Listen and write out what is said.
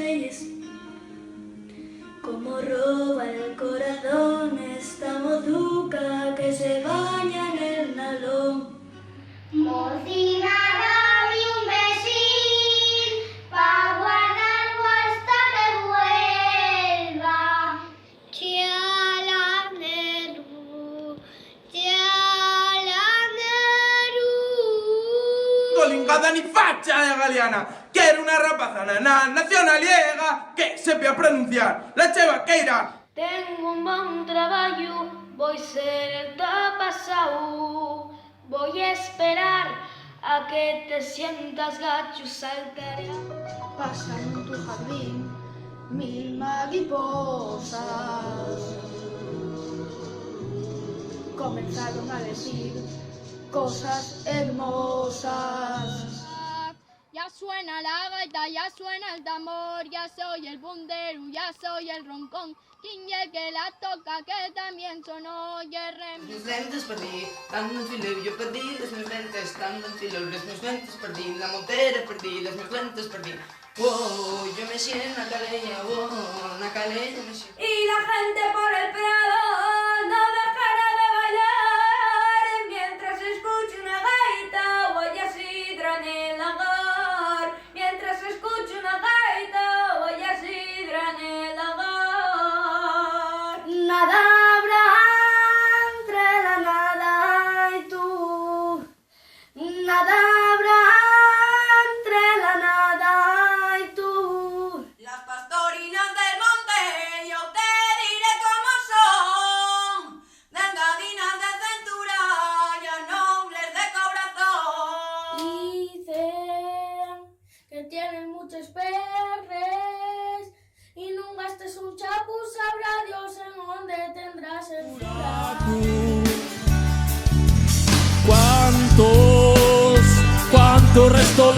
doncellas. Como roba el corazón esta mozuca que se baña en el nalón. Mocina, dame un besín pa' guardarlo hasta que vuelva. Chialaneru, chialaneru. Colingada ni facha galiana. Quiero una rapazana nacionaliega que sepa pronunciar la chevaqueira. Tengo un buen trabajo, voy a ser el tapasau. Voy a esperar a que te sientas gacho, saltaré. Pasan en tu jardín 1000 mariposas. Comenzaron a decir cosas hermosas. Ya suena la gaita, ya suena el tambor, ya soy el bundero, ya soy el roncón. Quien que la toca, que también sonó, y el Mis lentes perdí, dando un filo yo perdí, mis lentes, dando un filo, mis lentes perdí, la montera perdí, mis lentes perdí. Oh, yo me siento en la caleña, oh, en la caleña me siento. Y la gente por el prado no dejará de bailar mientras escuche una gaita o haya sidra en el lagar. Mientras escuche una gaita o haya sidra en el lagar. Nada habrá entre la nada y tú. Nada habrá entre la nada y tú. Las pastorinas del monte yo te diré cómo son. Delgadinas de cintura y nobles de corazón. Dicen que tienen muchos perres y no gastes un chapu, sabrá Dios en dónde tendrás el furaco. ¿Cuántos restos